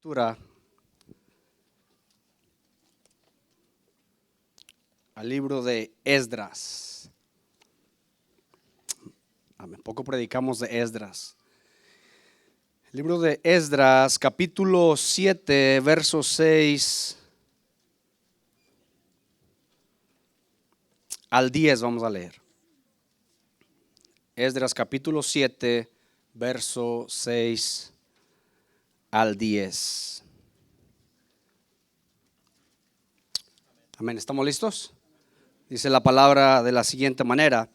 Lectura al libro de Esdras. Amén. Poco predicamos de Esdras. El libro de Esdras, capítulo 7, verso 6 al 10 vamos a leer. Esdras capítulo 7, verso 6 al 10. Amén. ¿Estamos listos? Dice la palabra de la siguiente manera: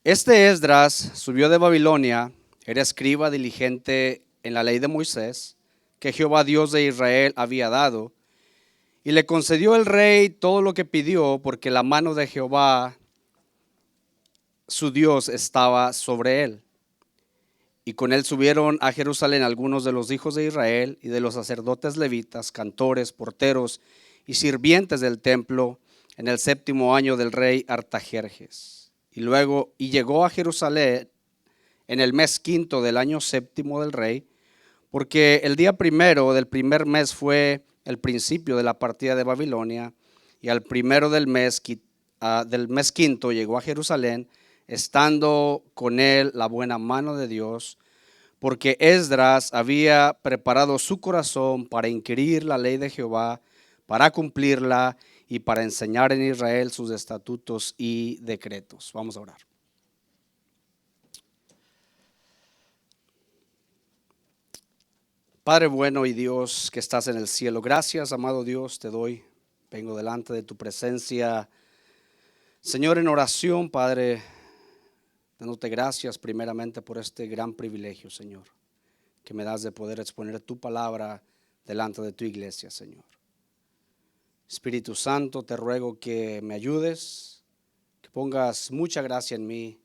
Este Esdras subió de Babilonia, era escriba diligente en la ley de Moisés, que Jehová Dios de Israel había dado, y le concedió el rey todo lo que pidió, porque la mano de Jehová, su Dios, estaba sobre él. Y con él subieron a Jerusalén algunos de los hijos de Israel y de los sacerdotes levitas, cantores, porteros y sirvientes del templo, en el 7º año del rey Artajerjes. Y llegó a Jerusalén en el mes 5 del año 7 del rey, porque el día primero del primer mes fue el principio de la partida de Babilonia, y al primero del mes 5 llegó a Jerusalén, estando con él la buena mano de Dios, porque Esdras había preparado su corazón para inquirir la ley de Jehová, para cumplirla y para enseñar en Israel sus estatutos y decretos. Vamos a orar. Padre bueno y Dios que estás en el cielo, gracias, amado Dios, te doy. Vengo delante de tu presencia, Señor, en oración, Padre, dándote gracias primeramente por este gran privilegio, Señor, que me das de poder exponer tu palabra delante de tu iglesia, Señor. Espíritu Santo, te ruego que me ayudes, que pongas mucha gracia en mí,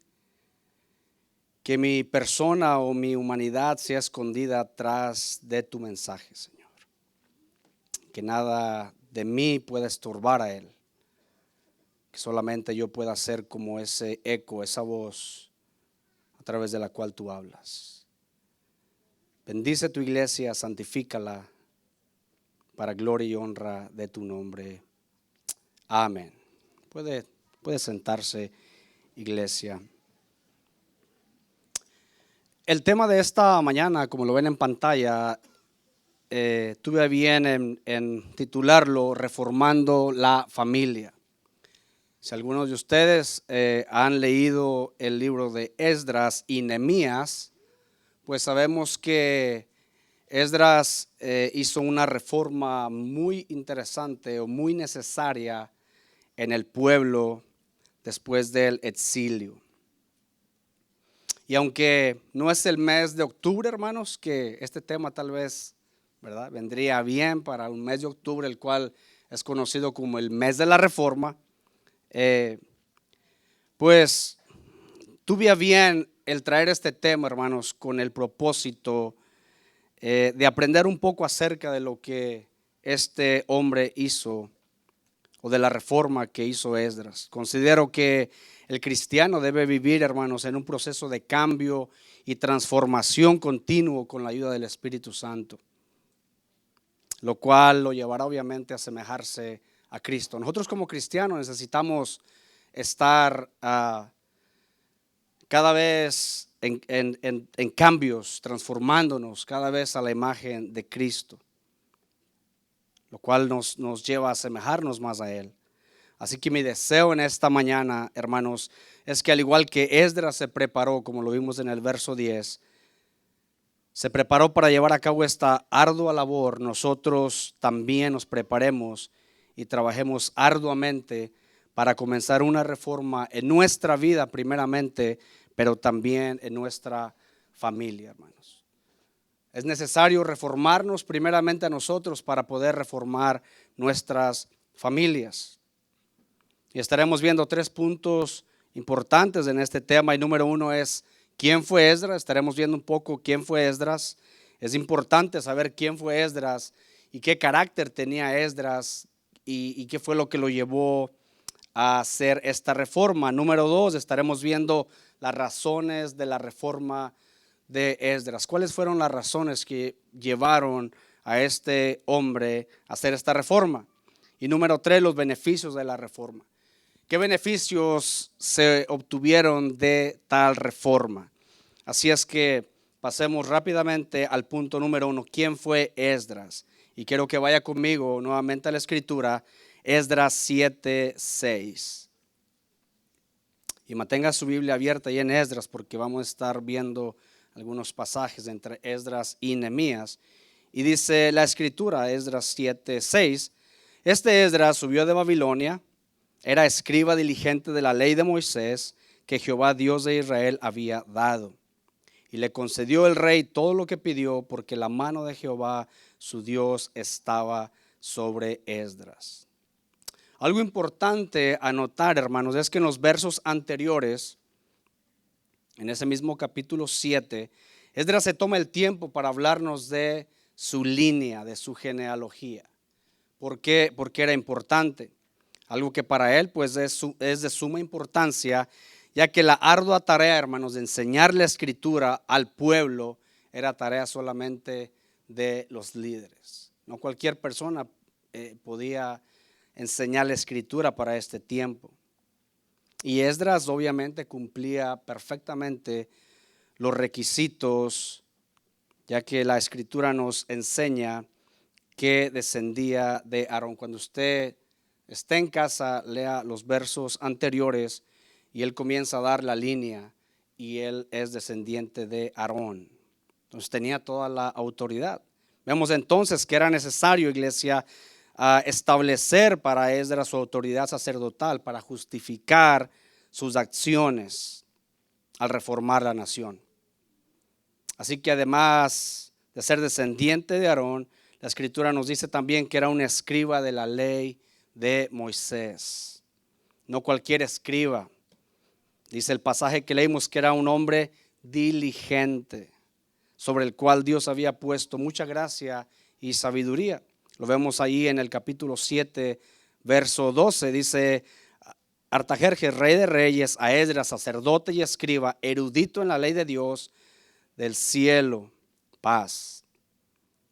que mi persona o mi humanidad sea escondida atrás de tu mensaje, Señor. Que nada de mí pueda estorbar a él, que solamente yo pueda ser como ese eco, esa voz a través de la cual tú hablas. Bendice tu iglesia, santifícala para gloria y honra de tu nombre. Amén. Puede sentarse, iglesia. El tema de esta mañana, como lo ven en pantalla, tuve bien en titularlo Reformando la Familia. Si algunos de ustedes han leído el libro de Esdras y Nehemías, pues sabemos que Esdras hizo una reforma muy interesante o muy necesaria en el pueblo después del exilio. Y aunque no es el mes de octubre, hermanos, que este tema tal vez, ¿verdad?, vendría bien para un mes de octubre, el cual es conocido como el mes de la reforma, pues tuve a bien el traer este tema, hermanos, con el propósito de aprender un poco acerca de lo que este hombre hizo o de la reforma que hizo Esdras. Considero que el cristiano debe vivir, hermanos, en un proceso de cambio y transformación continuo con la ayuda del Espíritu Santo, lo cual lo llevará obviamente a asemejarse a Cristo. Nosotros como cristianos necesitamos estar cada vez en cambios, transformándonos cada vez a la imagen de Cristo, lo cual nos lleva a asemejarnos más a Él. Así que mi deseo en esta mañana, hermanos, es que al igual que Esdras se preparó, como lo vimos en el verso 10, se preparó para llevar a cabo esta ardua labor, nosotros también nos preparemos y trabajemos arduamente para comenzar una reforma en nuestra vida primeramente, pero también en nuestra familia, hermanos. Es necesario reformarnos primeramente a nosotros para poder reformar nuestras familias. Y estaremos viendo 3 puntos importantes en este tema. Y número 1 es ¿quién fue Esdras? Estaremos viendo un poco quién fue Esdras. Es importante saber quién fue Esdras y qué carácter tenía Esdras y qué fue lo que lo llevó a hacer esta reforma. Número 2, estaremos viendo las razones de la reforma de Esdras. ¿Cuáles fueron las razones que llevaron a este hombre hacer esta reforma. Y número 3, los beneficios de la reforma. ¿Qué beneficios se obtuvieron de tal reforma? Así es que pasemos rápidamente al punto número 1. ¿Quién fue Esdras? Y quiero que vaya conmigo nuevamente a la escritura, Esdras 7:6. Y mantenga su Biblia abierta ahí en Esdras, porque vamos a estar viendo algunos pasajes entre Esdras y Nehemías. Y dice la escritura, Esdras 7:6, este Esdras subió de Babilonia, era escriba diligente de la ley de Moisés que Jehová Dios de Israel había dado. Y le concedió el rey todo lo que pidió, porque la mano de Jehová su Dios estaba sobre Esdras. Algo importante a notar, hermanos, es que en los versos anteriores, en ese mismo capítulo 7, Esdras se toma el tiempo para hablarnos de su línea, de su genealogía. ¿Por qué? Porque era importante. Algo que para él pues es de suma importancia, ya que la ardua tarea, hermanos, de enseñar la escritura al pueblo era tarea solamente de los líderes. No cualquier persona podía enseñar la escritura para este tiempo. Y Esdras obviamente cumplía perfectamente los requisitos, ya que la escritura nos enseña que descendía de Aarón. Cuando usted esté en casa, lea los versos anteriores y él comienza a dar la línea y él es descendiente de Aarón. Entonces tenía toda la autoridad. Vemos entonces que era necesario, iglesia, establecer para Esdras su autoridad sacerdotal para justificar sus acciones al reformar la nación. Así que además de ser descendiente de Aarón, la escritura nos dice también que era un escriba de la ley de Moisés. No cualquier escriba. Dice el pasaje que leímos que era un hombre diligente, sobre el cual Dios había puesto mucha gracia y sabiduría. Lo vemos ahí en el capítulo 7, verso 12. Dice: Artajerjes, rey de reyes, a Esdras, sacerdote y escriba, erudito en la ley de Dios del cielo, paz.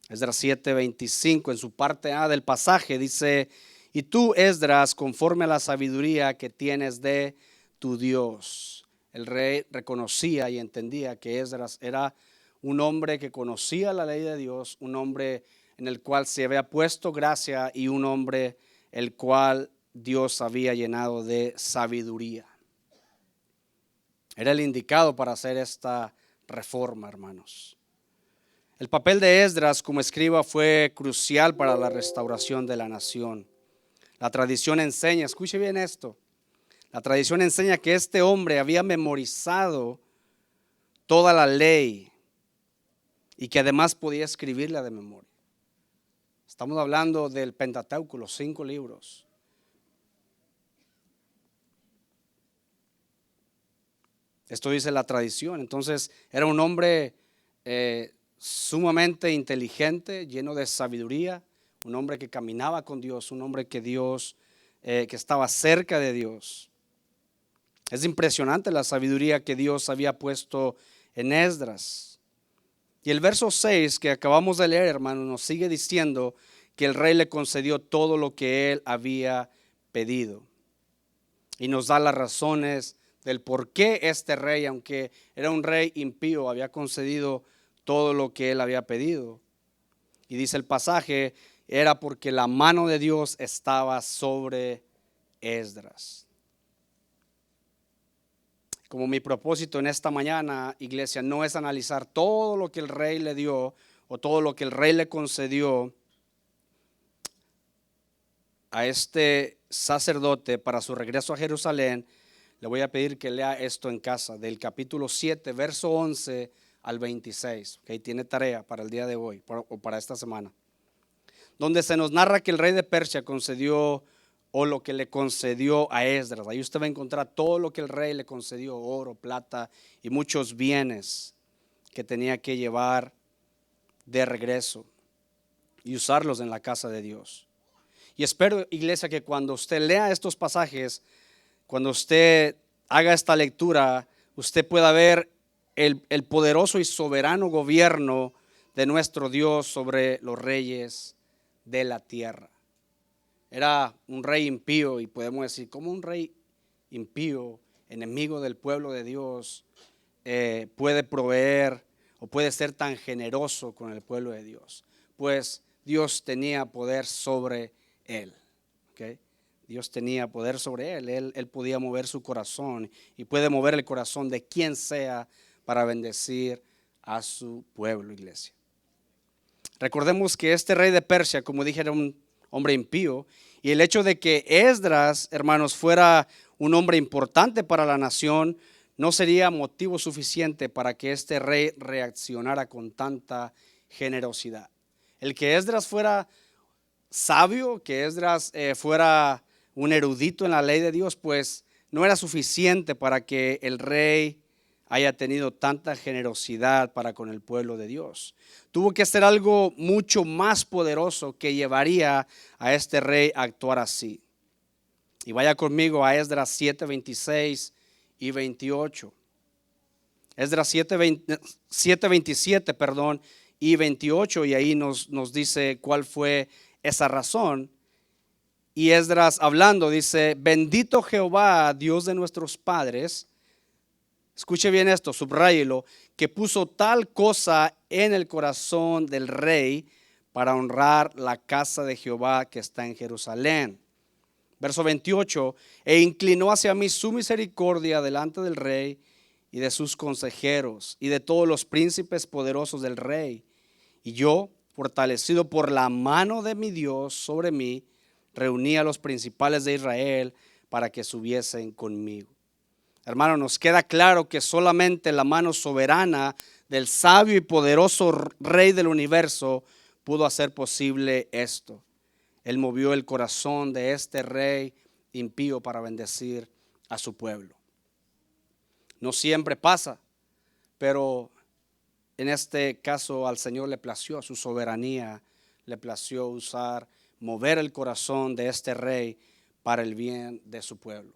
Esdras 7:25, en su parte A del pasaje dice: y tú, Esdras, conforme a la sabiduría que tienes de tu Dios. El rey reconocía y entendía que Esdras era un hombre que conocía la ley de Dios, un hombre en el cual se había puesto gracia y un hombre el cual Dios había llenado de sabiduría. Era el indicado para hacer esta reforma, hermanos. El papel de Esdras como escriba fue crucial para la restauración de la nación. La tradición enseña, escuche bien esto, la tradición enseña que este hombre había memorizado toda la ley y que además podía escribirla de memoria. Estamos hablando del Pentateuco, los 5 libros. Esto dice la tradición. Entonces era un hombre sumamente inteligente, lleno de sabiduría, un hombre que caminaba con Dios, un hombre que que estaba cerca de Dios. Es impresionante la sabiduría que Dios había puesto en Esdras. Y el verso 6 que acabamos de leer, hermano, nos sigue diciendo que el rey le concedió todo lo que él había pedido. Y nos da las razones del por qué este rey, aunque era un rey impío, había concedido todo lo que él había pedido. Y dice el pasaje, era porque la mano de Dios estaba sobre Esdras. Como mi propósito en esta mañana, iglesia, no es analizar todo lo que el rey le dio o todo lo que el rey le concedió a este sacerdote para su regreso a Jerusalén. Le voy a pedir que lea esto en casa, del capítulo 7, verso 11 al 26. Okay, tiene tarea para el día de hoy o para esta semana, donde se nos narra que el rey de Persia concedió o lo que le concedió a Esdras. Ahí usted va a encontrar todo lo que el rey le concedió: oro, plata y muchos bienes que tenía que llevar de regreso y usarlos en la casa de Dios. Y espero, iglesia, que cuando usted lea estos pasajes, cuando usted haga esta lectura, usted pueda ver el poderoso y soberano gobierno de nuestro Dios sobre los reyes de la tierra. Era un rey impío, y podemos decir, ¿cómo un rey impío, enemigo del pueblo de Dios, puede proveer o puede ser tan generoso con el pueblo de Dios? Pues Dios tenía poder sobre él. ¿Okay? Dios tenía poder sobre él. Él podía mover su corazón y puede mover el corazón de quien sea para bendecir a su pueblo, iglesia. Recordemos que este rey de Persia, como dije, era un hombre impío, y el hecho de que Esdras, hermanos, fuera un hombre importante para la nación no sería motivo suficiente para que este rey reaccionara con tanta generosidad. El que Esdras fuera sabio, que Esdras fuera un erudito en la ley de Dios, pues no era suficiente para que el rey haya tenido tanta generosidad para con el pueblo de Dios. Tuvo que ser algo mucho más poderoso que llevaría a este rey a actuar así. Y vaya conmigo a Esdras 7, 26 y 28. Esdras 7, 27, y 28, y ahí nos dice cuál fue esa razón. Y Esdras hablando dice: bendito Jehová, Dios de nuestros padres. Escuche bien esto, subráyelo, que puso tal cosa en el corazón del rey para honrar la casa de Jehová que está en Jerusalén. Verso 28, e inclinó hacia mí su misericordia delante del rey y de sus consejeros y de todos los príncipes poderosos del rey. Y yo, fortalecido por la mano de mi Dios sobre mí, reuní a los principales de Israel para que subiesen conmigo. Hermano, nos queda claro que solamente la mano soberana del sabio y poderoso rey del universo pudo hacer posible esto. Él movió el corazón de este rey impío para bendecir a su pueblo. No siempre pasa, pero en este caso al Señor le plació, a su soberanía le plació mover el corazón de este rey para el bien de su pueblo.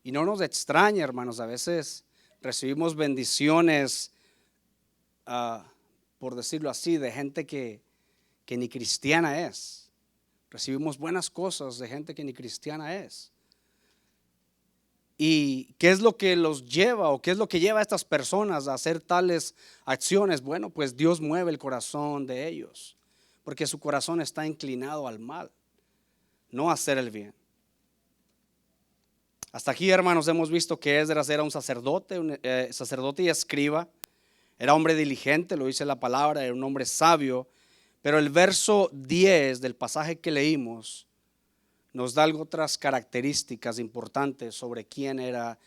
Y no nos extraña, hermanos, a veces recibimos bendiciones, por decirlo así, de gente que ni cristiana es. Recibimos buenas cosas de gente que ni cristiana es. ¿Y qué es lo que los lleva o qué es lo que lleva a estas personas a hacer tales acciones? Bueno, pues Dios mueve el corazón de ellos, porque su corazón está inclinado al mal, no a hacer el bien. Hasta aquí, hermanos, hemos visto que Esdras era un sacerdote, sacerdote y escriba. Era hombre diligente, lo dice la palabra, era un hombre sabio. Pero el verso 10 del pasaje que leímos nos da otras características importantes sobre quién era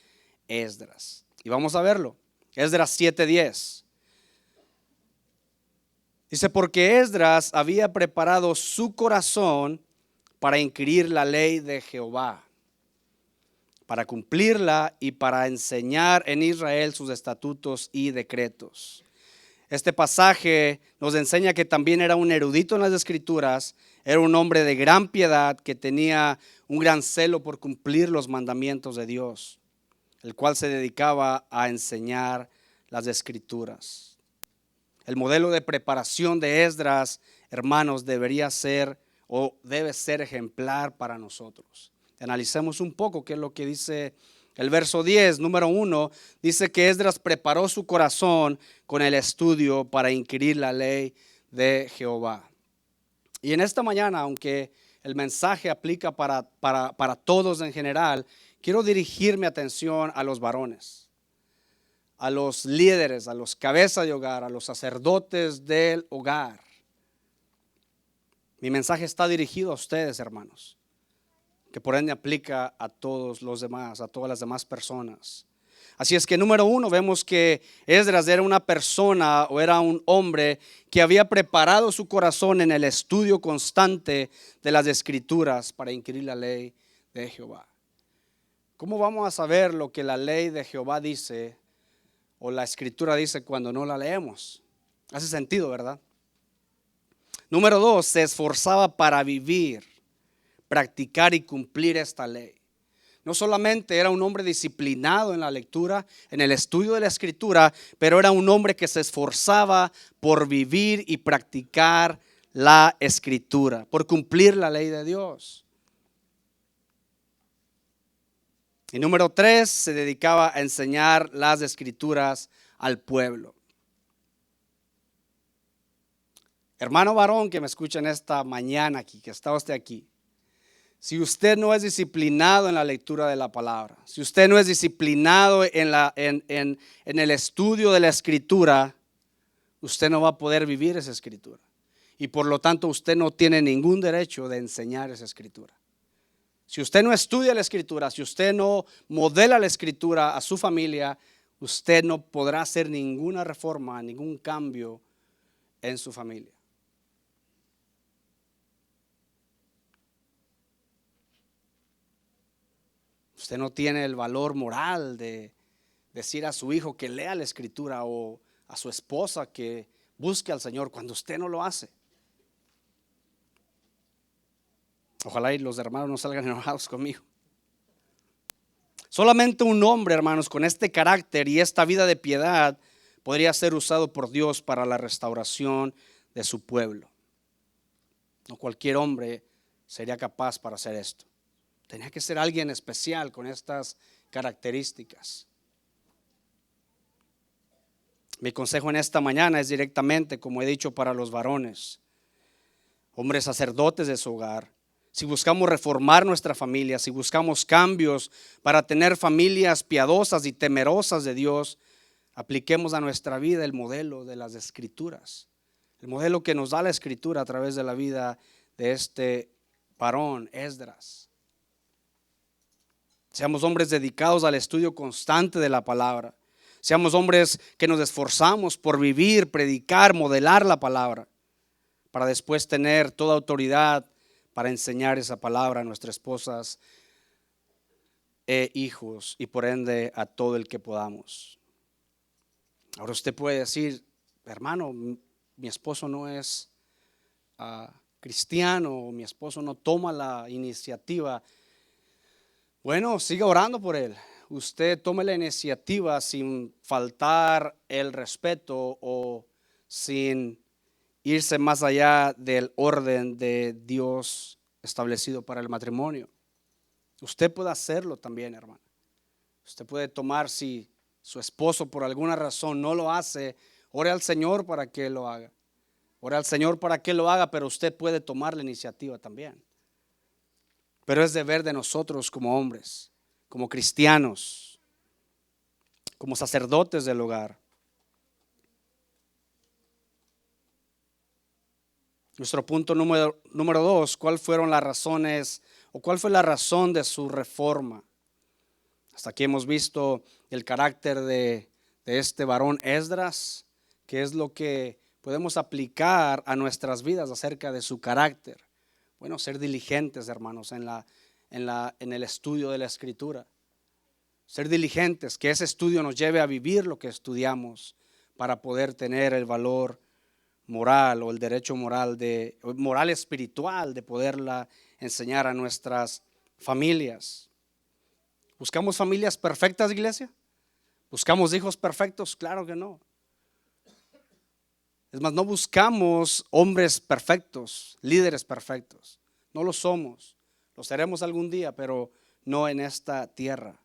Esdras. Y vamos a verlo. Esdras 7:10. Dice: porque Esdras había preparado su corazón para inquirir la ley de Jehová, para cumplirla y para enseñar en Israel sus estatutos y decretos. Este pasaje nos enseña que también era un erudito en las Escrituras, era un hombre de gran piedad que tenía un gran celo por cumplir los mandamientos de Dios, el cual se dedicaba a enseñar las Escrituras. El modelo de preparación de Esdras, hermanos, debería ser o debe ser ejemplar para nosotros. Analicemos un poco qué es lo que dice el verso 10. Número 1, dice que Esdras preparó su corazón con el estudio para inquirir la ley de Jehová. Y en esta mañana, aunque el mensaje aplica para todos en general, quiero dirigir mi atención a los varones, a los líderes, a los cabezas de hogar, a los sacerdotes del hogar. Mi mensaje está dirigido a ustedes, hermanos, que por ende aplica a todos los demás, a todas las demás personas. Así es que número 1, vemos que Esdras era una persona o era un hombre que había preparado su corazón en el estudio constante de las Escrituras para inquirir la ley de Jehová. ¿Cómo vamos a saber lo que la ley de Jehová dice o la Escritura dice cuando no la leemos? Hace sentido, ¿verdad? Número 2, se esforzaba para vivir, practicar y cumplir esta ley. No solamente era un hombre disciplinado en la lectura, en el estudio de la escritura, pero era un hombre que se esforzaba por vivir y practicar la escritura, por cumplir la ley de Dios. Y número 3, se dedicaba a enseñar las escrituras al pueblo. Hermano varón que me escucha en esta mañana aquí, que está usted aquí. Si usted no es disciplinado en la lectura de la palabra, si usted no es disciplinado en el estudio de la escritura, usted no va a poder vivir esa escritura. Y por lo tanto usted no tiene ningún derecho de enseñar esa escritura. Si usted no estudia la escritura, si usted no modela la escritura a su familia, usted no podrá hacer ninguna reforma, ningún cambio en su familia. Usted no tiene el valor moral de decir a su hijo que lea la escritura o a su esposa que busque al Señor cuando usted no lo hace. Ojalá y los hermanos no salgan enojados conmigo. Solamente un hombre, hermanos, con este carácter y esta vida de piedad podría ser usado por Dios para la restauración de su pueblo. No cualquier hombre sería capaz para hacer esto. Tenía que ser alguien especial con estas características. Mi consejo en esta mañana es directamente, como he dicho, para los varones, hombres sacerdotes de su hogar. Si buscamos reformar nuestra familia, si buscamos cambios para tener familias piadosas y temerosas de Dios, apliquemos a nuestra vida el modelo de las Escrituras, el modelo que nos da la Escritura a través de la vida de este varón, Esdras. Seamos hombres dedicados al estudio constante de la palabra. Seamos hombres que nos esforzamos por vivir, predicar, modelar la palabra, para después tener toda autoridad para enseñar esa palabra a nuestras esposas e hijos y por ende a todo el que podamos. Ahora usted puede decir, hermano, mi esposo no es cristiano, mi esposo no toma la iniciativa. Bueno, siga orando por él. Usted tome la iniciativa sin faltar el respeto o sin irse más allá del orden de Dios establecido para el matrimonio. Usted puede hacerlo también, hermano. Usted puede tomar, si su esposo por alguna razón no lo hace, ore al Señor para que lo haga. Ore al Señor para que lo haga, pero usted puede tomar la iniciativa también. Pero es deber de nosotros como hombres, como cristianos, como sacerdotes del hogar. Nuestro punto número 2, ¿cuál fueron las razones o cuál fue la razón de su reforma? Hasta aquí hemos visto el carácter de este varón Esdras, que es lo que podemos aplicar a nuestras vidas acerca de su carácter. Bueno, ser diligentes, hermanos, en el estudio de la Escritura. Ser diligentes, que ese estudio nos lleve a vivir lo que estudiamos para poder tener el valor moral o el derecho moral espiritual de poderla enseñar a nuestras familias. ¿Buscamos familias perfectas, iglesia? ¿Buscamos hijos perfectos? Claro que no. Es más, no buscamos hombres perfectos, líderes perfectos. No lo somos. Lo seremos algún día, pero no en esta tierra.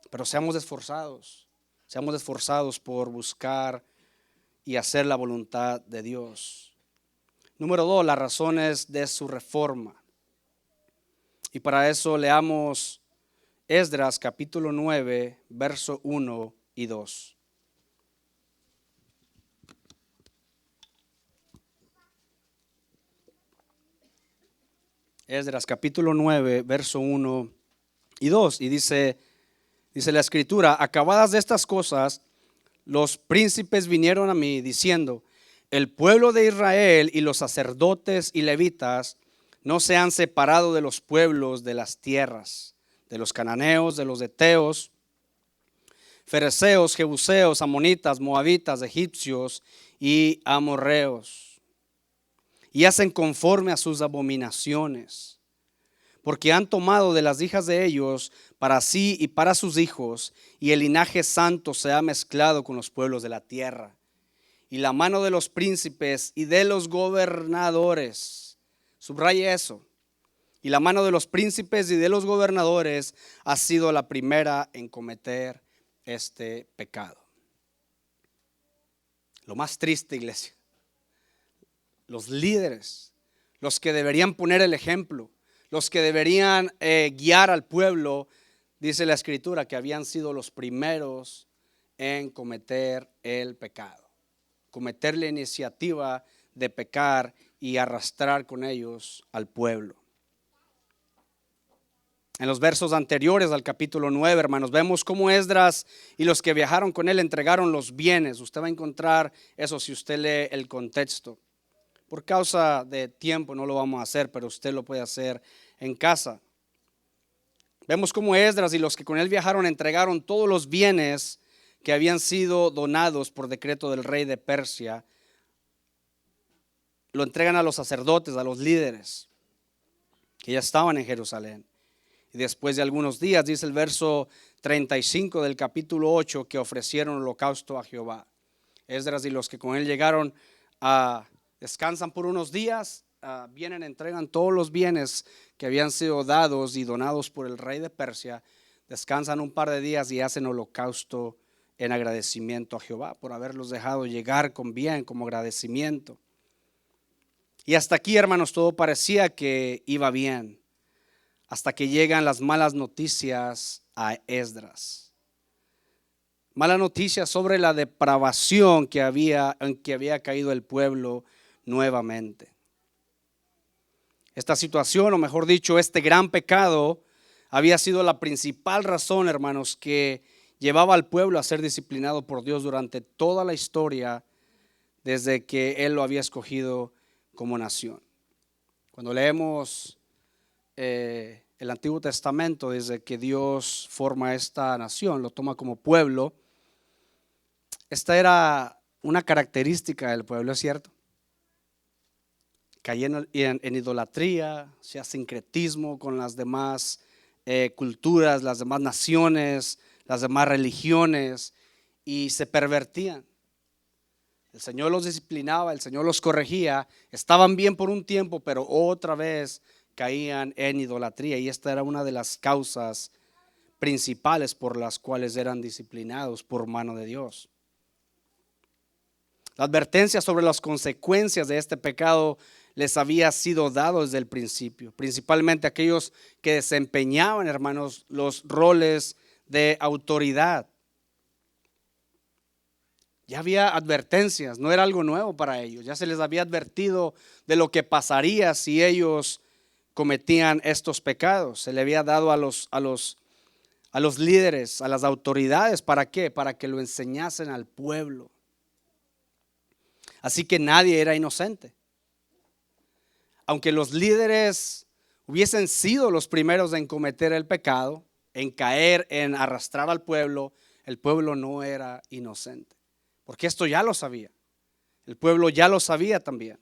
Pero seamos esforzados por buscar y hacer la voluntad de Dios. Número 2, las razones de su reforma. Y para eso leamos Esdras capítulo 9, verso 1 y 2. Esdras capítulo 9, verso 1 y 2. Y dice la Escritura: acabadas de estas cosas, los príncipes vinieron a mí diciendo: el pueblo de Israel y los sacerdotes y levitas no se han separado de los pueblos de las tierras, de los cananeos, de los heteos, fereceos, jebuseos, amonitas, moabitas, egipcios y amorreos, y hacen conforme a sus abominaciones. porque han tomado de las hijas de ellos para sí y para sus hijos, y el linaje santo se ha mezclado con los pueblos de la tierra. Y la mano de los príncipes y de los gobernadores, subraya eso, y la mano de los príncipes y de los gobernadores ha sido la primera en cometer este pecado. Lo más triste, iglesia, los líderes, los que deberían poner el ejemplo, los que deberían guiar al pueblo, dice la escritura que habían sido los primeros en cometer el pecado, cometer la iniciativa de pecar y arrastrar con ellos al pueblo. En los versos anteriores al capítulo 9, hermanos, vemos cómo Esdras y los que viajaron con él entregaron los bienes. Usted va a encontrar eso si usted lee el contexto. Por causa de tiempo no lo vamos a hacer, pero usted lo puede hacer en casa. Vemos cómo Esdras y los que con él viajaron entregaron todos los bienes que habían sido donados por decreto del rey de Persia. Lo entregan a los sacerdotes, a los líderes que ya estaban en Jerusalén. Y después de algunos días, dice el verso 35 del capítulo 8, que ofrecieron holocausto a Jehová. Esdras y los que con él llegaron descansan por unos días, vienen, entregan todos los bienes que habían sido dados y donados por el rey de Persia, descansan un par de días y hacen holocausto en agradecimiento a Jehová por haberlos dejado llegar con bien, como agradecimiento. Y hasta aquí, hermanos, todo parecía que iba bien, hasta que llegan las malas noticias a Esdras. Mala noticia sobre la depravación en que había caído el pueblo nuevamente. Esta situación, o mejor dicho, este gran pecado, había sido la principal razón, hermanos, que llevaba al pueblo a ser disciplinado por Dios durante toda la historia, desde que Él lo había escogido como nación. Cuando leemos el Antiguo Testamento, desde que Dios forma esta nación, lo toma como pueblo. Esta era una característica del pueblo, ¿es cierto? Caían en idolatría, hacía sincretismo con las demás culturas, las demás naciones, las demás religiones, y se pervertían. El Señor los disciplinaba, el Señor los corregía, estaban bien por un tiempo, pero otra vez caían en idolatría, y esta era una de las causas principales por las cuales eran disciplinados por mano de Dios. La advertencia sobre las consecuencias de este pecado les había sido dado desde el principio, principalmente aquellos que desempeñaban, hermanos, los roles de autoridad. Ya había advertencias, no era algo nuevo para ellos, ya se les había advertido de lo que pasaría si ellos cometían estos pecados. Se le había dado a los líderes, a las autoridades, ¿para qué? Para que lo enseñasen al pueblo. Así que nadie era inocente. Aunque los líderes hubiesen sido los primeros en cometer el pecado, en caer, en arrastrar al pueblo, el pueblo no era inocente. Porque esto ya lo sabía. El pueblo ya lo sabía también.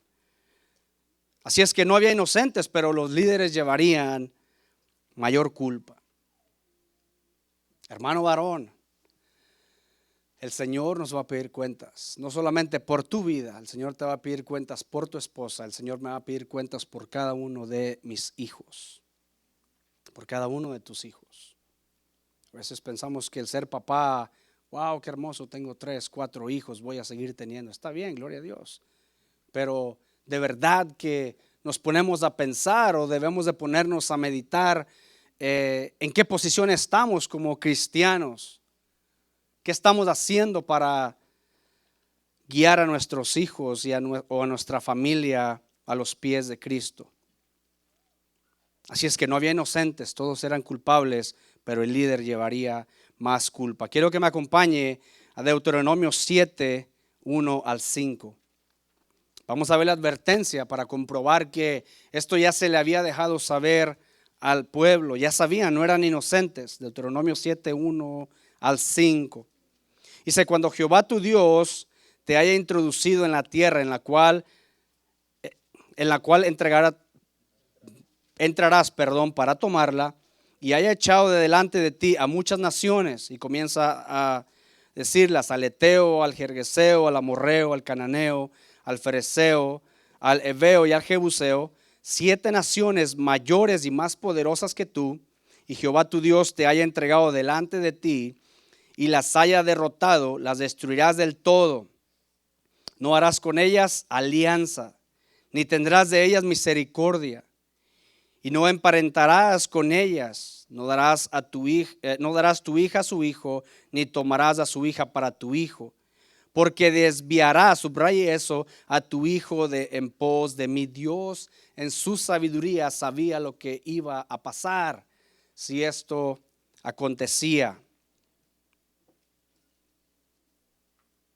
Así es que no había inocentes, pero los líderes llevarían mayor culpa. Hermano varón, el Señor nos va a pedir cuentas, no solamente por tu vida, el Señor te va a pedir cuentas por tu esposa, el Señor me va a pedir cuentas por cada uno de mis hijos, por cada uno de tus hijos. A veces pensamos que el ser papá, wow, qué hermoso, tengo 3, 4 hijos, voy a seguir teniendo. Está bien, gloria a Dios. Pero de verdad que nos ponemos a pensar o debemos de ponernos a meditar en qué posición estamos como cristianos. ¿Qué estamos haciendo para guiar a nuestros hijos o a nuestra familia a los pies de Cristo? Así es que no había inocentes, todos eran culpables, pero el líder llevaría más culpa. Quiero que me acompañe a Deuteronomio 7, 1 al 5. Vamos a ver la advertencia para comprobar que esto ya se le había dejado saber al pueblo. Ya sabían, no eran inocentes. Deuteronomio 7, 1 al 5. Dice: cuando Jehová tu Dios te haya introducido en la tierra en la cual entrarás, para tomarla, y haya echado de delante de ti a muchas naciones, y comienza a decirlas, al Eteo, al Gergeseo, al Amorreo, al Cananeo, al Fereceo, al Heveo y al Jebuseo, 7 naciones mayores y más poderosas que tú, y Jehová tu Dios te haya entregado delante de ti, y las haya derrotado, las destruirás del todo. No harás con ellas alianza, ni tendrás de ellas misericordia, y no emparentarás con ellas. No darás tu hija a su hijo, ni tomarás a su hija para tu hijo, porque desviarás, subraye eso, a tu hijo en pos de mi Dios. En su sabiduría sabía lo que iba a pasar si esto acontecía.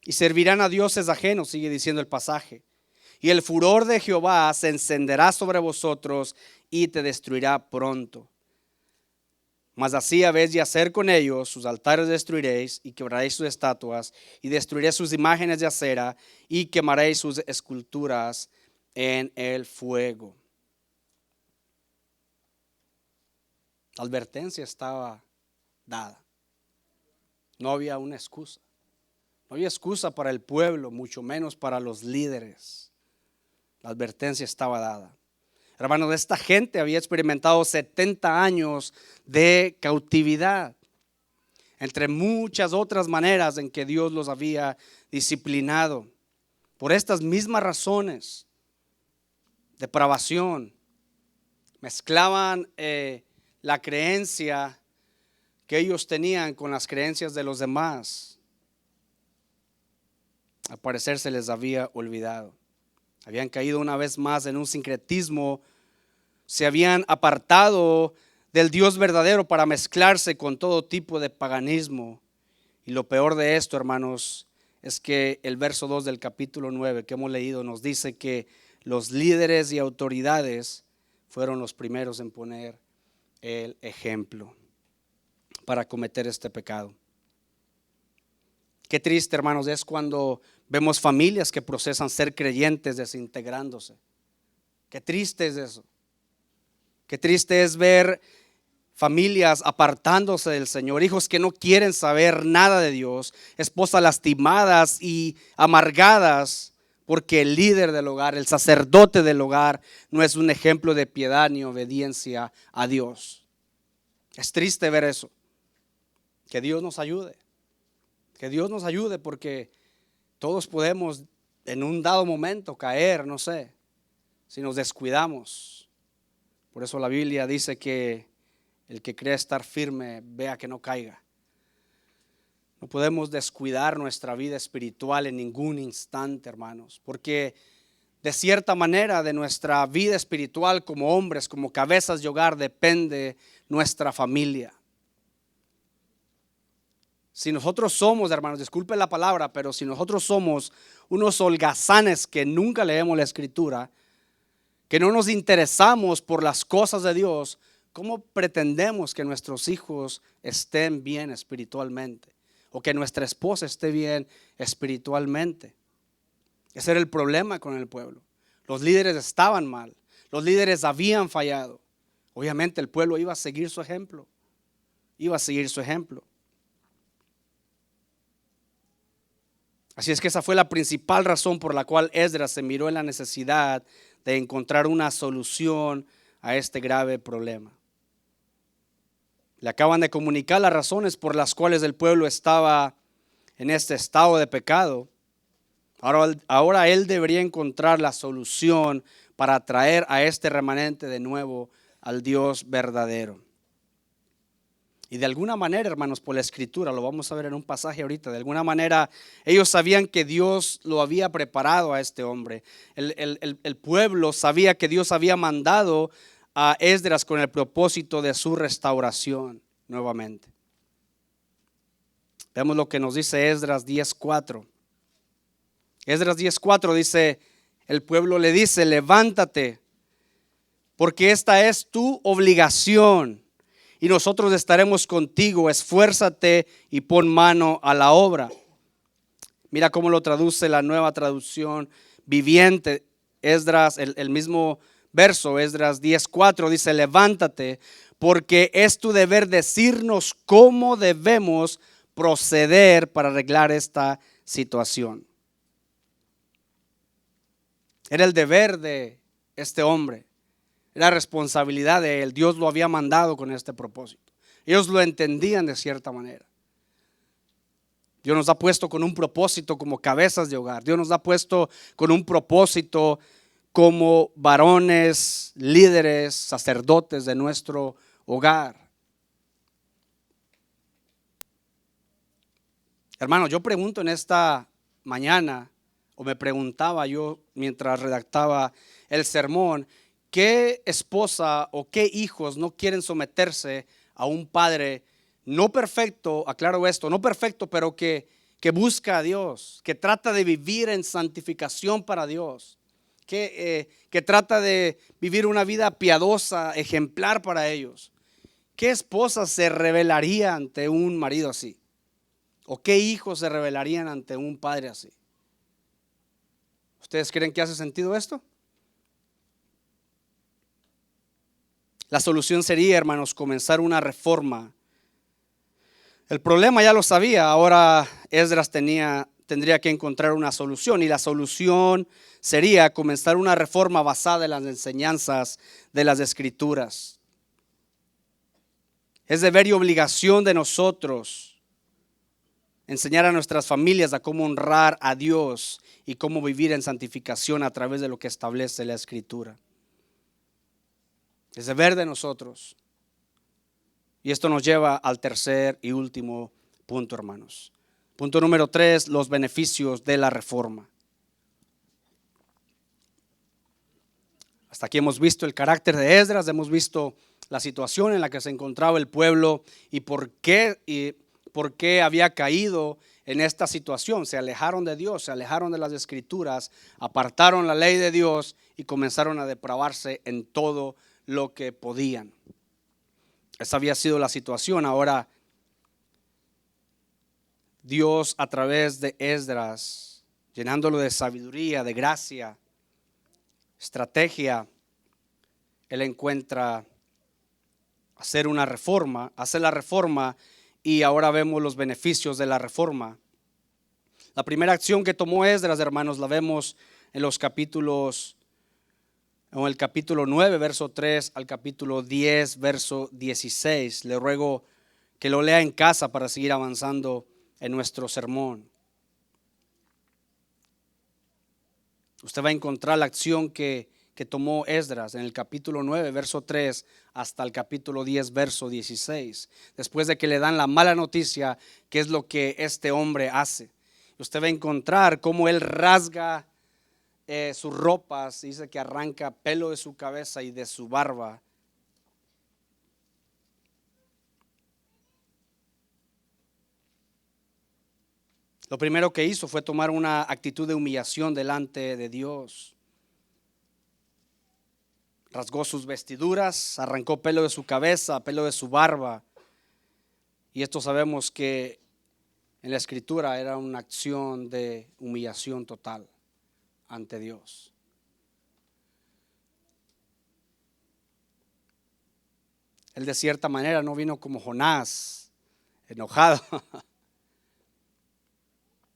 Y servirán a dioses ajenos, sigue diciendo el pasaje. Y el furor de Jehová se encenderá sobre vosotros y te destruirá pronto. Mas así habéis de hacer con ellos, sus altares destruiréis y quebraréis sus estatuas y destruiréis sus imágenes de acera y quemaréis sus esculturas en el fuego. La advertencia estaba dada. No había una excusa. No había excusa para el pueblo, mucho menos para los líderes. La advertencia estaba dada. Hermanos, esta gente había experimentado 70 años de cautividad, entre muchas otras maneras en que Dios los había disciplinado. Por estas mismas razones, depravación, mezclaban la creencia que ellos tenían con las creencias de los demás. Al parecer se les había olvidado. Habían caído una vez más en un sincretismo, se habían apartado del Dios verdadero para mezclarse con todo tipo de paganismo. Y lo peor de esto, hermanos, es que el verso 2 del capítulo 9 que hemos leído nos dice que los líderes y autoridades fueron los primeros en poner el ejemplo para cometer este pecado. Qué triste, hermanos, es cuando vemos familias que procesan ser creyentes desintegrándose. Qué triste es eso. Qué triste es ver familias apartándose del Señor, hijos que no quieren saber nada de Dios, esposas lastimadas y amargadas porque el líder del hogar, el sacerdote del hogar, no es un ejemplo de piedad ni obediencia a Dios. Es triste ver eso. Que Dios nos ayude. Que Dios nos ayude, porque todos podemos en un dado momento caer, no sé, si nos descuidamos. Por eso la Biblia dice que el que cree estar firme, vea que no caiga. No podemos descuidar nuestra vida espiritual en ningún instante, hermanos, porque de cierta manera de nuestra vida espiritual como hombres, como cabezas de hogar, depende nuestra familia. Si nosotros somos, hermanos, disculpen la palabra, pero si nosotros somos unos holgazanes que nunca leemos la Escritura, que no nos interesamos por las cosas de Dios, ¿cómo pretendemos que nuestros hijos estén bien espiritualmente? O que nuestra esposa esté bien espiritualmente. Ese era el problema con el pueblo. Los líderes estaban mal. Los líderes habían fallado. Obviamente el pueblo iba a seguir su ejemplo. Iba a seguir su ejemplo. Así es que esa fue la principal razón por la cual Esdras se miró en la necesidad de encontrar una solución a este grave problema. Le acaban de comunicar las razones por las cuales el pueblo estaba en este estado de pecado. Ahora él debería encontrar la solución para traer a este remanente de nuevo al Dios verdadero. Y de alguna manera, hermanos, por la Escritura, lo vamos a ver en un pasaje ahorita, de alguna manera ellos sabían que Dios lo había preparado a este hombre. El pueblo sabía que Dios había mandado a Esdras con el propósito de su restauración nuevamente. Vemos lo que nos dice Esdras 10:4. Esdras 10:4 dice, el pueblo le dice, levántate, porque esta es tu obligación y nosotros estaremos contigo, esfuérzate y pon mano a la obra. Mira cómo lo traduce la Nueva Traducción Viviente. Esdras, el mismo verso, Esdras 10:4, dice: levántate, porque es tu deber decirnos cómo debemos proceder para arreglar esta situación. Era el deber de este hombre, era responsabilidad de él. Dios lo había mandado con este propósito. Ellos lo entendían de cierta manera. Dios nos ha puesto con un propósito como cabezas de hogar. Dios nos ha puesto con un propósito como varones, líderes, sacerdotes de nuestro hogar. Hermano, yo pregunto en esta mañana, o me preguntaba yo mientras redactaba el sermón, ¿qué esposa o qué hijos no quieren someterse a un padre no perfecto? Aclaro esto, no perfecto, pero que busca a Dios, que trata de vivir en santificación para Dios, que trata de vivir una vida piadosa, ejemplar para ellos. ¿Qué esposa se rebelaría ante un marido así? ¿O qué hijos se rebelarían ante un padre así? ¿Ustedes creen que hace sentido esto? La solución sería, hermanos, comenzar una reforma. El problema ya lo sabía, ahora Esdras tendría que encontrar una solución, y la solución sería comenzar una reforma basada en las enseñanzas de las Escrituras. Es deber y obligación de nosotros enseñar a nuestras familias a cómo honrar a Dios y cómo vivir en santificación a través de lo que establece la Escritura. Es deber de nosotros. Y esto nos lleva al tercer y último punto, hermanos. Punto número 3, los beneficios de la reforma. Hasta aquí hemos visto el carácter de Esdras, hemos visto la situación en la que se encontraba el pueblo y por qué había caído en esta situación. Se alejaron de Dios, se alejaron de las Escrituras, apartaron la ley de Dios y comenzaron a depravarse en todo lo que podían. Esa había sido la situación. Ahora Dios, a través de Esdras, llenándolo de sabiduría, de gracia, estrategia, él encuentra hacer una reforma, hace la reforma, y ahora vemos los beneficios de la reforma. La primera acción que tomó Esdras, hermanos, la vemos en el capítulo 9, verso 3 al capítulo 10, verso 16. Le ruego que lo lea en casa para seguir avanzando en nuestro sermón. Usted va a encontrar la acción que tomó Esdras en el capítulo 9, verso 3 hasta el capítulo 10, verso 16. Después de que le dan la mala noticia, ¿qué es lo que este hombre hace? Usted va a encontrar cómo él rasga sus ropas, dice que arranca pelo de su cabeza y de su barba. Lo primero que hizo fue tomar una actitud de humillación delante de Dios. Rasgó sus vestiduras, arrancó pelo de su cabeza, pelo de su barba. Y esto sabemos que en la Escritura era una acción de humillación total ante Dios. Él de cierta manera no vino como Jonás, enojado.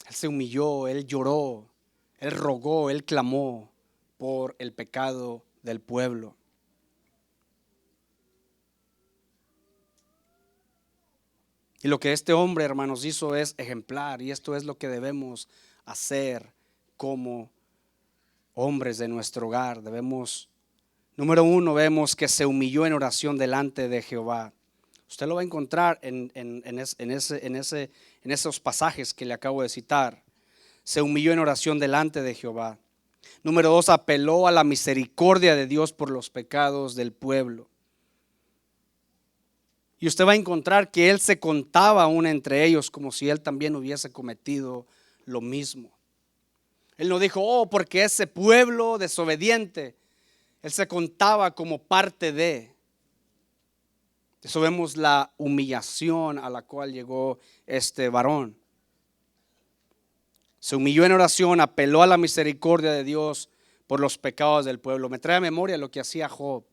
Él se humilló, él lloró, él rogó, él clamó por el pecado del pueblo. Y lo que este hombre, hermanos, hizo es ejemplar, y esto es lo que debemos hacer como hombres de nuestro hogar. Número 1, vemos que se humilló en oración delante de Jehová. Usted lo va a encontrar en esos pasajes que le acabo de citar. Se humilló en oración delante de Jehová. Número 2, apeló a la misericordia de Dios por los pecados del pueblo. Y usted va a encontrar que él se contaba aún entre ellos como si él también hubiese cometido lo mismo. Él no dijo, porque ese pueblo desobediente. Él se contaba como parte de. Eso vemos la humillación a la cual llegó este varón. Se humilló en oración, apeló a la misericordia de Dios por los pecados del pueblo. Me trae a memoria lo que hacía Job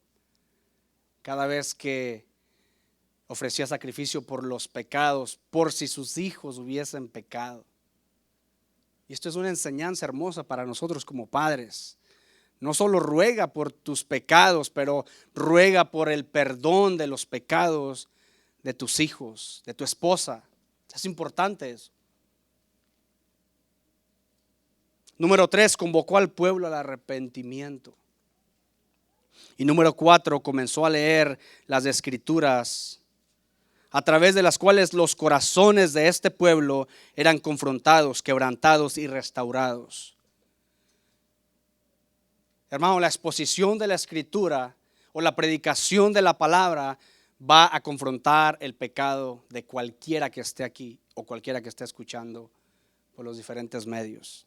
cada vez que ofrecía sacrificio por los pecados, por si sus hijos hubiesen pecado. Y esto es una enseñanza hermosa para nosotros como padres. No solo ruega por tus pecados, pero ruega por el perdón de los pecados de tus hijos, de tu esposa. Es importante eso. Número 3, convocó al pueblo al arrepentimiento. Y número 4, comenzó a leer las escrituras, a través de las cuales los corazones de este pueblo eran confrontados, quebrantados y restaurados. Hermano, la exposición de la escritura o la predicación de la palabra va a confrontar el pecado de cualquiera que esté aquí o cualquiera que esté escuchando por los diferentes medios.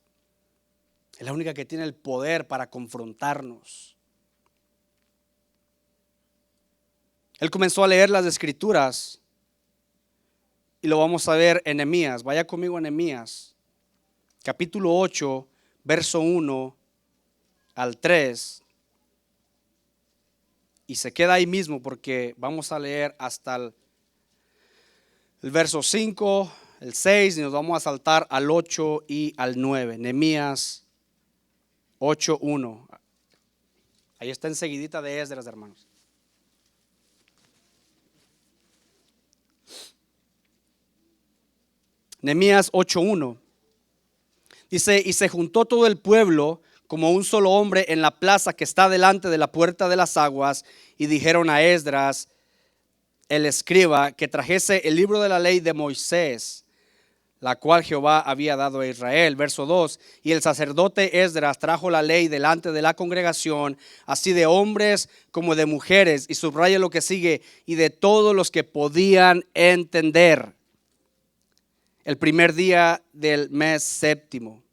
Es la única que tiene el poder para confrontarnos. Él comenzó a leer las escrituras y lo vamos a ver en Nehemías. Vaya conmigo a Nehemías, capítulo 8, verso 1 al 3. Y se queda ahí mismo porque vamos a leer hasta el verso 5, el 6 y nos vamos a saltar al 8 y al 9. Nehemías 8:1. Ahí está enseguidita de Esdras, hermanos. Nehemías 8:1 dice: y se juntó todo el pueblo como un solo hombre en la plaza que está delante de la puerta de las aguas, y dijeron a Esdras el escriba que trajese el libro de la ley de Moisés, la cual Jehová había dado a Israel. Verso 2, y el sacerdote Esdras trajo la ley delante de la congregación, así de hombres como de mujeres, y subraya lo que sigue, y de todos los que podían entender, el primer día del mes séptimo.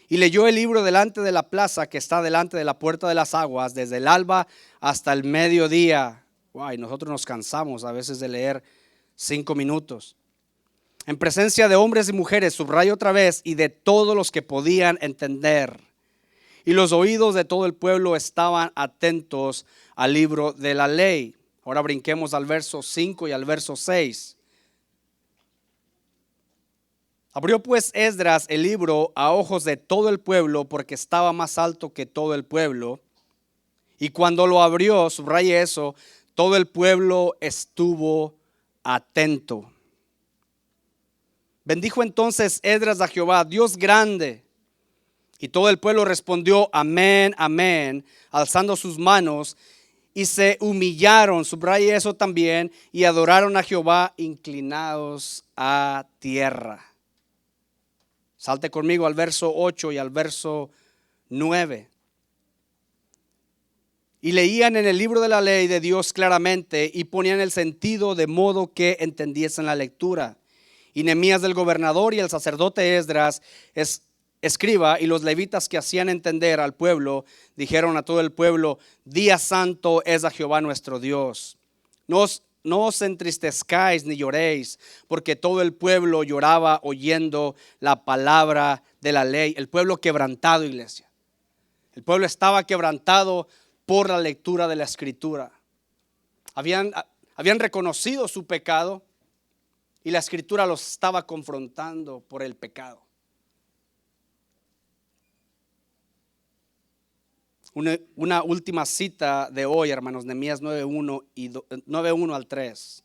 Y leyó el libro delante de la plaza que está delante de la puerta de las aguas, desde el alba hasta el mediodía. Wow, y nosotros nos cansamos a veces de leer 5 minutos. En presencia de hombres y mujeres, subrayo otra vez, y de todos los que podían entender. Y los oídos de todo el pueblo estaban atentos al libro de la ley. Ahora brinquemos al verso 5 y al verso 6. Abrió pues Esdras el libro a ojos de todo el pueblo, porque estaba más alto que todo el pueblo. Y cuando lo abrió, subraye eso, todo el pueblo estuvo atento. Bendijo entonces Esdras a Jehová, Dios grande. Y todo el pueblo respondió: amén, amén, alzando sus manos, y se humillaron, subraye eso también, y adoraron a Jehová inclinados a tierra. Salte conmigo al verso 8 y al verso 9. Y leían en el libro de la ley de Dios claramente, y ponían el sentido de modo que entendiesen la lectura. Y Nehemías del gobernador y el sacerdote Esdras escriba y los levitas que hacían entender al pueblo dijeron a todo el pueblo: día santo es a Jehová nuestro Dios. No os entristezcáis ni lloréis, porque todo el pueblo lloraba oyendo la palabra de la ley. El pueblo quebrantado, iglesia. El pueblo estaba quebrantado por la lectura de la escritura. Habían reconocido su pecado y la escritura los estaba confrontando por el pecado. Una última cita de hoy, hermanos, Nehemías 9:1 al 3.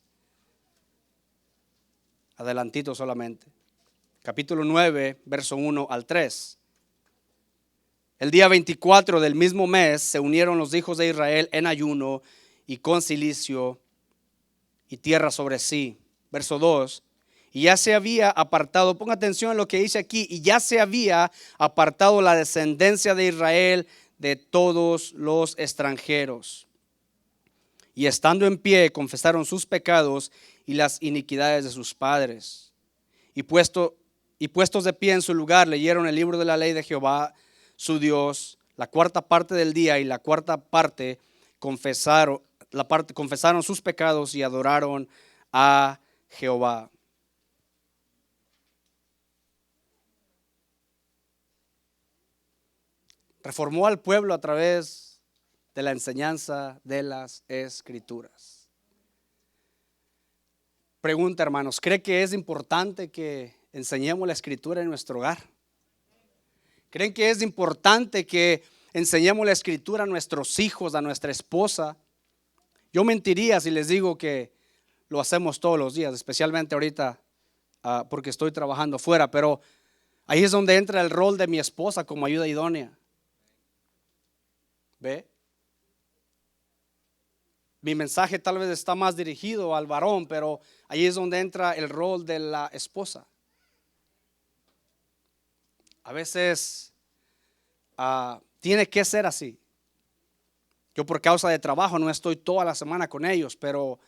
Adelantito solamente. Capítulo 9, verso 1 al 3. El día 24 del mismo mes se unieron los hijos de Israel en ayuno y con cilicio y tierra sobre sí. Verso 2. Y ya se había apartado, ponga atención a lo que dice aquí, y ya se había apartado la descendencia de Israel de todos los extranjeros. Y estando en pie, confesaron sus pecados y las iniquidades de sus padres. Y puestos de pie en su lugar, leyeron el libro de la ley de Jehová, su Dios, la cuarta parte del día, y la cuarta parte confesaron sus pecados y adoraron a Jehová. Reformó al pueblo a través de la enseñanza de las Escrituras. Pregunta, hermanos, ¿cree que es importante que enseñemos la Escritura en nuestro hogar? ¿Creen que es importante que enseñemos la Escritura a nuestros hijos, a nuestra esposa? Yo mentiría si les digo que lo hacemos todos los días, especialmente ahorita porque estoy trabajando fuera, pero ahí es donde entra el rol de mi esposa como ayuda idónea. ¿Ve? Mi mensaje tal vez está más dirigido al varón, pero ahí es donde entra el rol de la esposa. A veces tiene que ser así. Yo por causa de trabajo no estoy toda la semana con ellos, pero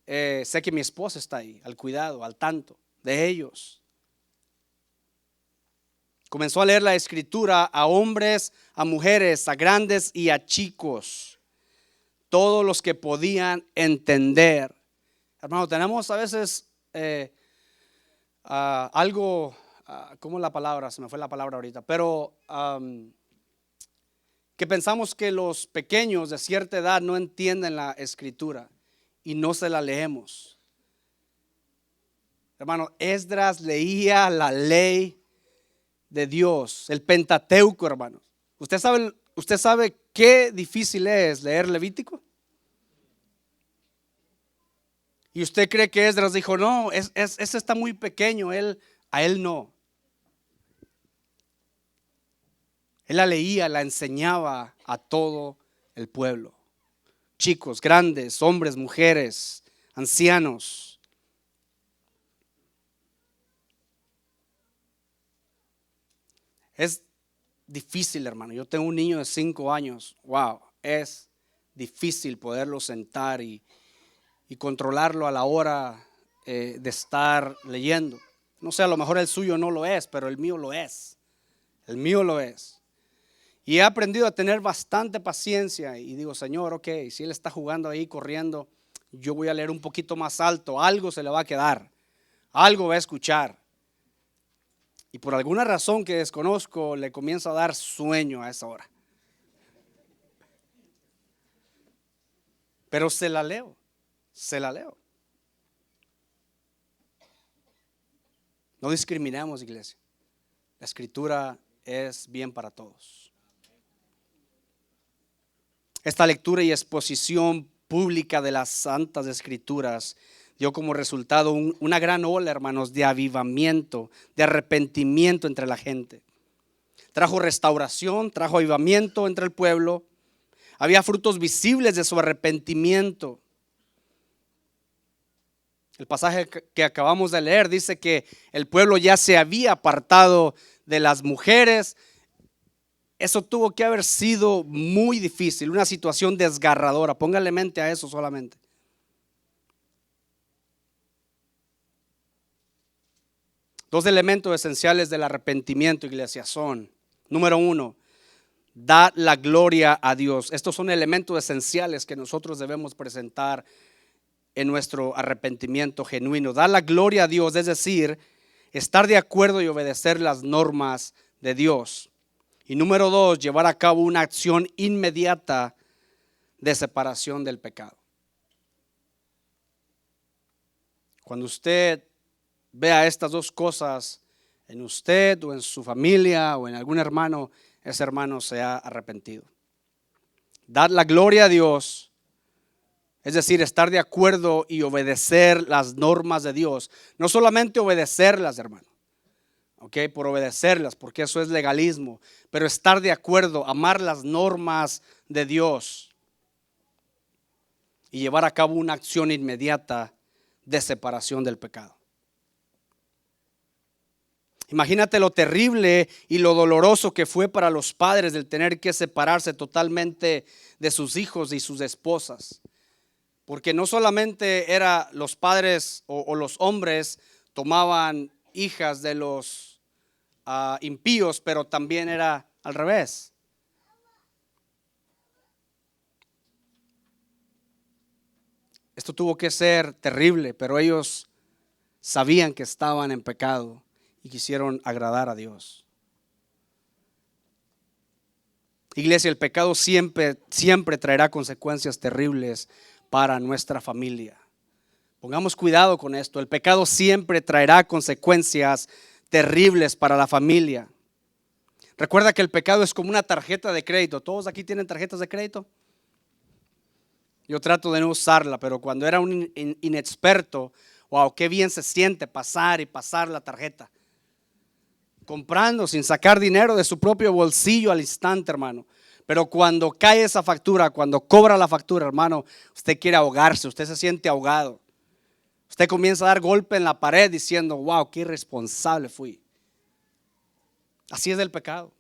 sé que mi esposa está ahí, al cuidado, al tanto de ellos. Comenzó a leer la Escritura a hombres, a mujeres, a grandes y a chicos. Todos los que podían entender. Hermano, tenemos a veces algo, ¿cómo es la palabra? Se me fue la palabra ahorita, pero que pensamos que los pequeños de cierta edad no entienden la Escritura y no se la leemos. Hermano, Esdras leía la ley de Dios, el Pentateuco, hermanos. ¿Usted sabe qué difícil es leer Levítico? Y usted cree que Esdras dijo, no, ese está muy pequeño, a él no. Él la leía, la enseñaba a todo el pueblo. Chicos, grandes, hombres, mujeres, ancianos. Es difícil, hermano. Yo tengo un niño de 5 años. Wow, es difícil poderlo sentar y controlarlo a la hora de estar leyendo. No sé, a lo mejor el suyo no lo es, pero el mío lo es. El mío lo es. Y he aprendido a tener bastante paciencia y digo, Señor, ok, si él está jugando ahí, corriendo, yo voy a leer un poquito más alto, algo se le va a quedar, algo va a escuchar. Y por alguna razón que desconozco, le comienza a dar sueño a esa hora. Pero se la leo. No discriminamos, iglesia. La Escritura es bien para todos. Esta lectura y exposición pública de las Santas Escrituras dio como resultado una gran ola, hermanos, de avivamiento, de arrepentimiento entre la gente. Trajo restauración, trajo avivamiento entre el pueblo. Había frutos visibles de su arrepentimiento. El pasaje que acabamos de leer dice que el pueblo ya se había apartado de las mujeres. Eso tuvo que haber sido muy difícil, una situación desgarradora. Póngale mente a eso solamente. Dos elementos esenciales del arrepentimiento, iglesia, son: número 1, da la gloria a Dios. Estos son elementos esenciales que nosotros debemos presentar en nuestro arrepentimiento genuino. Dar la gloria a Dios, es decir, estar de acuerdo y obedecer las normas de Dios. Y número 2, llevar a cabo una acción inmediata de separación del pecado. Cuando usted vea estas dos cosas en usted o en su familia o en algún hermano, ese hermano se ha arrepentido. Dar la gloria a Dios, es decir, estar de acuerdo y obedecer las normas de Dios. No solamente obedecerlas, hermano, por obedecerlas, porque eso es legalismo, pero estar de acuerdo, amar las normas de Dios y llevar a cabo una acción inmediata de separación del pecado. Imagínate lo terrible y lo doloroso que fue para los padres el tener que separarse totalmente de sus hijos y sus esposas. Porque no solamente era los padres o los hombres tomaban hijas de los impíos, pero también era al revés. Esto tuvo que ser terrible, pero ellos sabían que estaban en pecado y quisieron agradar a Dios. Iglesia, el pecado siempre traerá consecuencias terribles para nuestra familia. Pongamos cuidado con esto. El pecado siempre traerá consecuencias terribles para la familia. Recuerda que el pecado es como una tarjeta de crédito. ¿Todos aquí tienen tarjetas de crédito? Yo trato de no usarla, pero cuando era un inexperto, wow, qué bien se siente pasar y pasar la tarjeta. Comprando sin sacar dinero de su propio bolsillo al instante, hermano. Pero cuando cae esa factura, cuando cobra la factura, hermano, usted quiere ahogarse, usted se siente ahogado. Usted comienza a dar golpe en la pared diciendo, wow, qué irresponsable fui. Así es el pecado.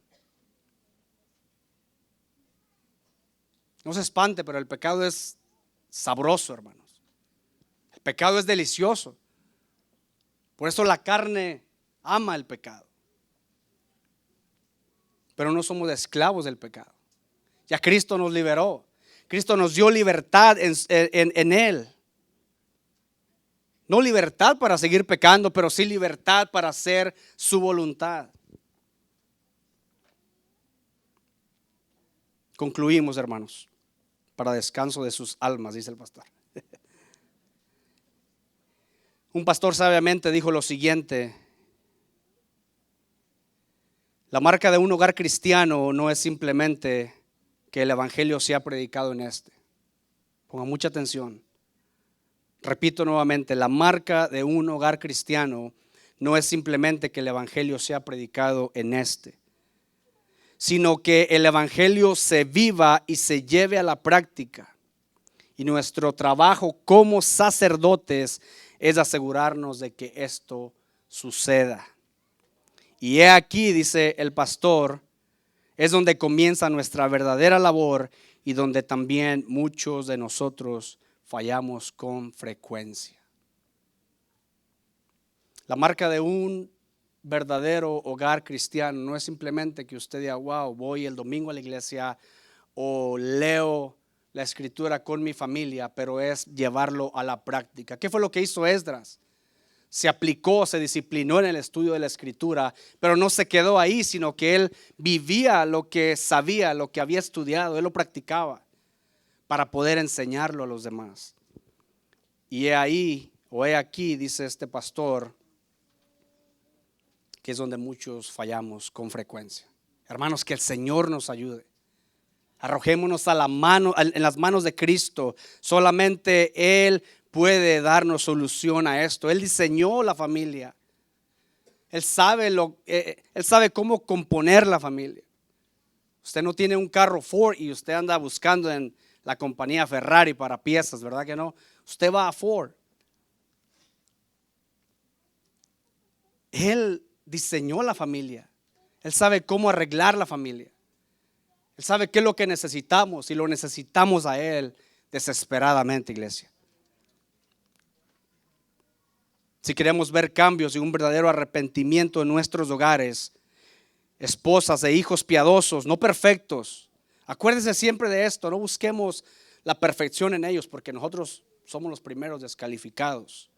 No se espante, pero el pecado es sabroso, hermanos. El pecado es delicioso. Por eso la carne ama el pecado. Pero no somos esclavos del pecado. Ya Cristo nos liberó. Cristo nos dio libertad en Él. No libertad para seguir pecando, pero sí libertad para hacer su voluntad. Concluimos, hermanos, para descanso de sus almas, dice el pastor. Un pastor sabiamente dijo lo siguiente: la marca de un hogar cristiano no es simplemente que el evangelio sea predicado en este. Ponga mucha atención. Repito nuevamente, la marca de un hogar cristiano no es simplemente que el evangelio sea predicado en este, sino que el evangelio se viva y se lleve a la práctica. Y nuestro trabajo como sacerdotes es asegurarnos de que esto suceda. Y he aquí, dice el pastor, es donde comienza nuestra verdadera labor y donde también muchos de nosotros fallamos con frecuencia. La marca de un verdadero hogar cristiano no es simplemente que usted diga, wow, voy el domingo a la iglesia o leo la escritura con mi familia, pero es llevarlo a la práctica. ¿Qué fue lo que hizo Esdras? Se aplicó, se disciplinó en el estudio de la escritura, pero no se quedó ahí, sino que él vivía lo que sabía, lo que había estudiado, él lo practicaba para poder enseñarlo a los demás. Y he aquí, dice este pastor, que es donde muchos fallamos con frecuencia. Hermanos, que el Señor nos ayude. Arrojémonos en las manos de Cristo. Solamente Él puede darnos solución a esto. Él diseñó la familia. Él sabe cómo componer la familia. Usted no tiene un carro Ford y usted anda buscando en la compañía Ferrari para piezas, ¿verdad que no? Usted va a Ford. Él diseñó la familia. Él sabe cómo arreglar la familia. Él sabe qué es lo que necesitamos y lo necesitamos a Él desesperadamente, iglesia. Si queremos ver cambios y un verdadero arrepentimiento en nuestros hogares, esposas e hijos piadosos, no perfectos, acuérdense siempre de esto, no busquemos la perfección en ellos porque nosotros somos los primeros descalificados.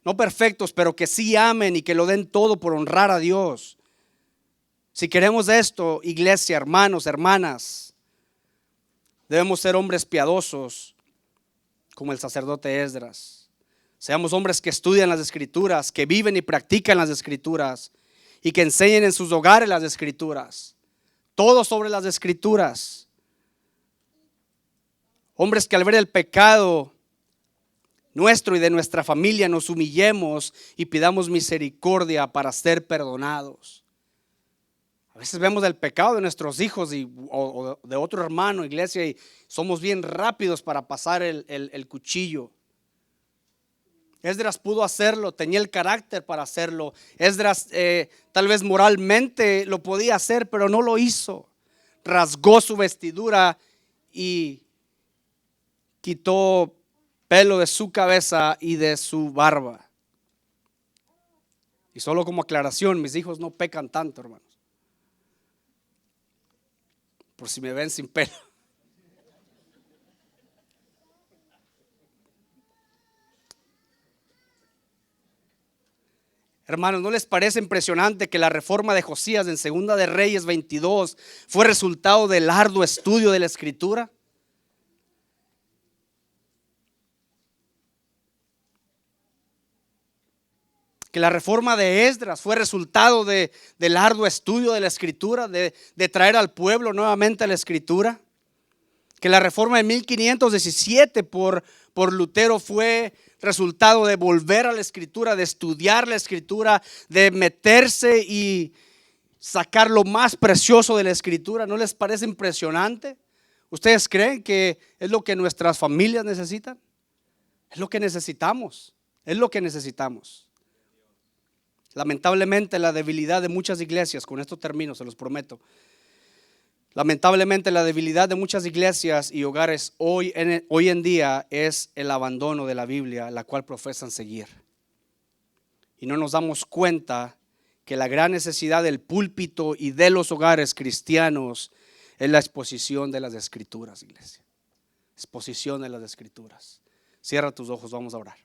No perfectos, pero que sí amen y que lo den todo por honrar a Dios. Si queremos esto, iglesia, hermanos, hermanas, debemos ser hombres piadosos como el sacerdote Esdras. Seamos hombres que estudian las escrituras, que viven y practican las escrituras y que enseñen en sus hogares las escrituras. Todo sobre las escrituras. Hombres que al ver el pecado nuestro y de nuestra familia nos humillemos y pidamos misericordia para ser perdonados. A veces vemos el pecado de nuestros hijos o de otro hermano, iglesia, y somos bien rápidos para pasar el cuchillo. Esdras pudo hacerlo, tenía el carácter para hacerlo. Esdras tal vez moralmente lo podía hacer, pero no lo hizo. Rasgó su vestidura y quitó pelo de su cabeza y de su barba. Y solo como aclaración, mis hijos no pecan tanto, hermanos. Por si me ven sin pelo. Hermanos, ¿no les parece impresionante que la reforma de Josías en Segunda de Reyes 22 fue resultado del arduo estudio de la Escritura? Que la reforma de Esdras fue resultado del arduo estudio de la Escritura, de traer al pueblo nuevamente a la Escritura. Que la reforma de 1517 por Lutero fue resultado de volver a la Escritura, de estudiar la Escritura, de meterse y sacar lo más precioso de la Escritura. ¿No les parece impresionante? ¿Ustedes creen que es lo que nuestras familias necesitan? Es lo que necesitamos. Es lo que necesitamos. Lamentablemente la debilidad de muchas iglesias, con esto termino, se los prometo. Lamentablemente la debilidad de muchas iglesias y hogares hoy en día es el abandono de la Biblia, la cual profesan seguir. Y no nos damos cuenta que la gran necesidad del púlpito y de los hogares cristianos es la exposición de las Escrituras, iglesia. Exposición de las Escrituras. Cierra tus ojos, vamos a orar.